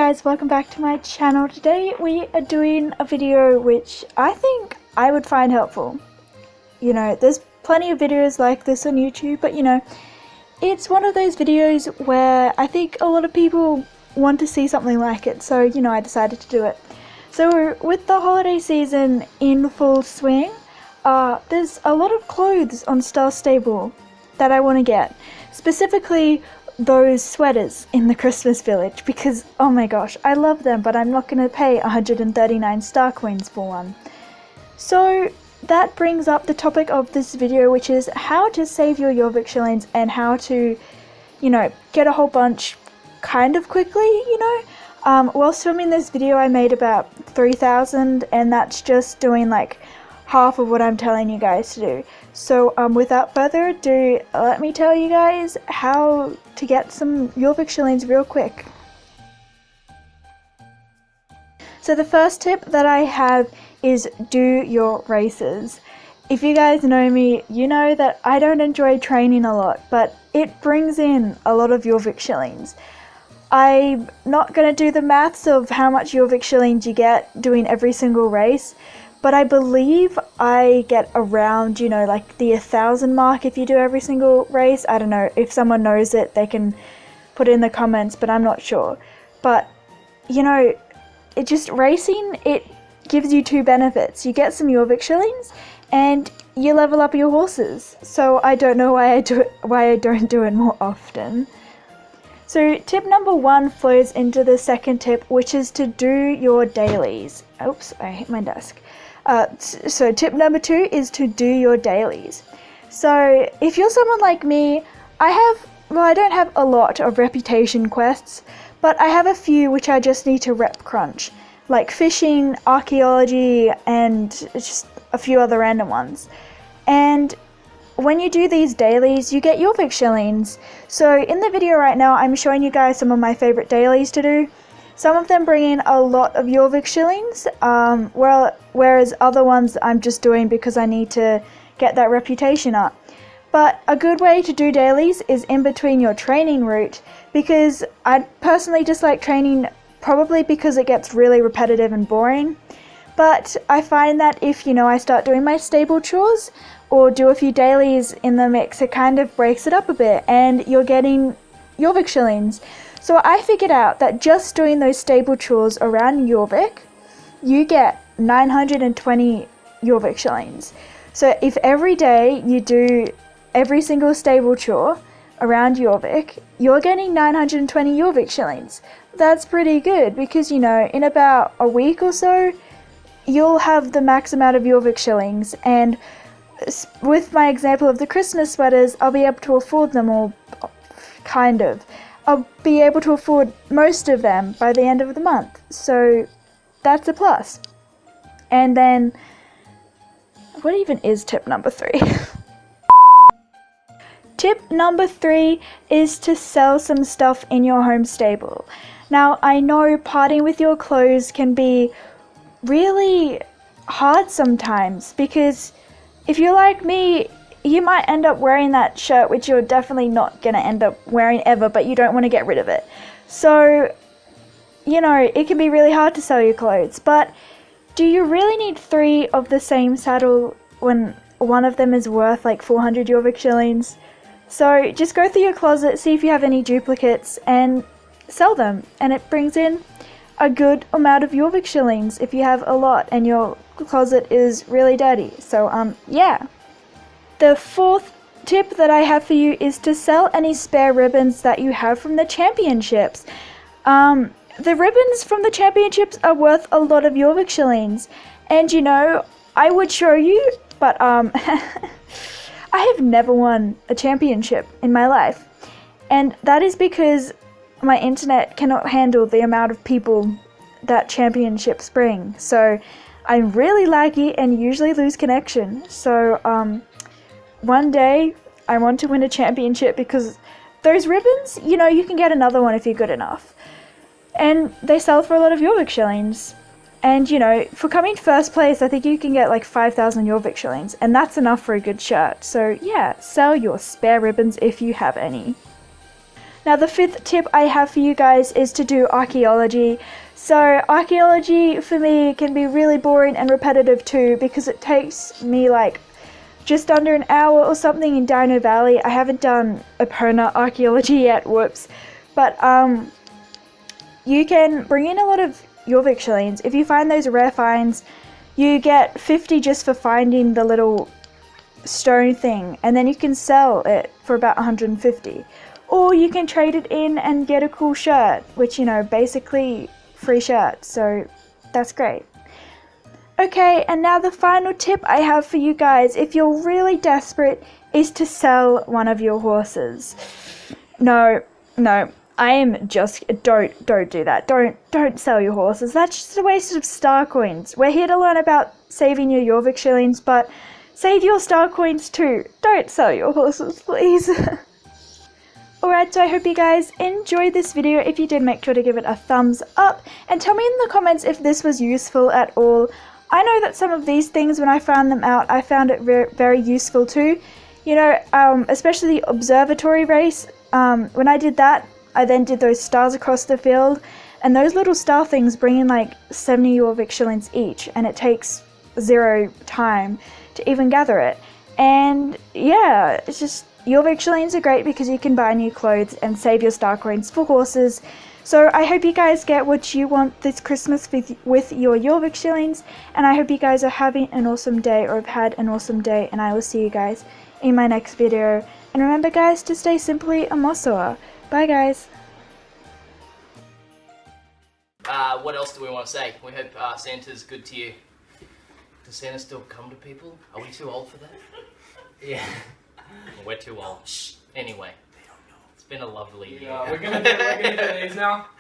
guys, welcome back to my channel. Today we are doing a video which I think I would find helpful. You know, there's plenty of videos like this on YouTube, but you know, it's one of those videos where I think a lot of people want to see something like it, so you know, I decided to do it. So with the holiday season in full swing, there's a lot of clothes on Star Stable that I want to get. Specifically those sweaters in the Christmas village, because oh my gosh, I love them, but I'm not going to pay 139 star coins for one. So that brings up the topic of this video, which is how to save your Jorvik Shillings and how to, you know, get a whole bunch kind of quickly, you know. Whilst filming this video I made about 3,000, and that's just doing like half of what I'm telling you guys to do. So without further ado, let me tell you guys how to get some Jorvik Shillings real quick. So the first tip that I have is do your races. If you guys know me, you know that I don't enjoy training a lot, but it brings in a lot of Jorvik Shillings. I'm not going to do the maths of how much Jorvik Shillings you get doing every single race, but I believe I get around, you know, like the 1,000 mark if you do every single race. I don't know, if someone knows it, they can put it in the comments, but I'm not sure. But, you know, it just racing, it gives you two benefits. You get some Jorvik Shillings and you level up your horses. So I don't know why I don't do it more often. So tip number one flows into the second tip, which is to do your dailies. Oops, I hit my desk. So tip number two is to do your dailies. So if you're someone like me, I don't have a lot of reputation quests, but I have a few which I just need to rep crunch, like fishing, archaeology, and just a few other random ones. And when you do these dailies, you get Jorvik Shillings. So in the video right now, I'm showing you guys some of my favorite dailies to do. Some of them bring in a lot of Jorvik Shillings, whereas other ones I'm just doing because I need to get that reputation up. But a good way to do dailies is in between your training route, because I personally dislike training probably because it gets really repetitive and boring. But I find that if, you know, I start doing my stable chores or do a few dailies in the mix, it kind of breaks it up a bit and you're getting Jorvik Shillings. So I figured out that just doing those stable chores around Jorvik, you get 920 Jorvik Shillings. So if every day you do every single stable chore around Jorvik, you're getting 920 Jorvik Shillings. That's pretty good because, you know, in about a week or so, you'll have the max amount of Jorvik Shillings. And with my example of the Christmas sweaters, I'll be able to afford them all, kind of. I'll be able to afford most of them by the end of the month, so that's a plus. And then, what even is tip number three? Tip number three is to sell some stuff in your home stable. Now, I know parting with your clothes can be really hard sometimes, because if you're like me, you might end up wearing that shirt, which you're definitely not going to end up wearing ever, but you don't want to get rid of it. So, you know, it can be really hard to sell your clothes, but do you really need 3 of the same saddle when one of them is worth like 400 Jorvik Shillings? So just go through your closet, see if you have any duplicates, and sell them. And it brings in a good amount of Jorvik Shillings if you have a lot and your closet is really dirty. So, yeah. The fourth tip that I have for you is to sell any spare ribbons that you have from the championships. The ribbons from the championships are worth a lot of Jorvik Shillings. And you know, I would show you, but I have never won a championship in my life. And that is because my internet cannot handle the amount of people that championships bring. So I'm really laggy and usually lose connection. So, one day I want to win a championship because those ribbons, you know, you can get another one if you're good enough. And they sell for a lot of Jorvik Shillings. And, you know, for coming first place, I think you can get like 5,000 Jorvik Shillings. And that's enough for a good shirt. So, yeah, sell your spare ribbons if you have any. Now the 5th tip I have for you guys is to do archaeology. So archaeology for me can be really boring and repetitive too, because it takes me like just under an hour or something in Dino Valley. I haven't done Epona archaeology yet, whoops. But you can bring in a lot of Jorvik Shillings. If you find those rare finds, you get 50 just for finding the little stone thing, and then you can sell it for about 150. Or you can trade it in and get a cool shirt, which, you know, basically free shirt, so that's great. Okay, and now the final tip I have for you guys, if you're really desperate, is to sell one of your horses. No, I am just, don't do that. Don't sell your horses. That's just a waste of star coins. We're here to learn about saving your Jorvik Shillings, but save your star coins too. Don't sell your horses, please. Alright, so I hope you guys enjoyed this video. If you did, make sure to give it a thumbs up and tell me in the comments if this was useful at all. I know that some of these things, when I found them out, I found it very useful too. You know, especially the observatory race. When I did that, I then did those stars across the field, and those little star things bring in like 70 Jorvik Shillings each, and it takes 0 time to even gather it. And yeah, it's just, Jorvik Shillings are great because you can buy new clothes and save your star coins for horses. So I hope you guys get what you want this Christmas with your Jorvik Shillings, and I hope you guys are having an awesome day or have had an awesome day, and I will see you guys in my next video. And remember guys, to stay simply a Mosoa. Bye guys. What else do we want to say? We hope Santa's good to you. Does Santa still come to people? Are we too old for that? Yeah. We're too old. Shh. Anyway. It's been a lovely year. Yeah, we're gonna do these now.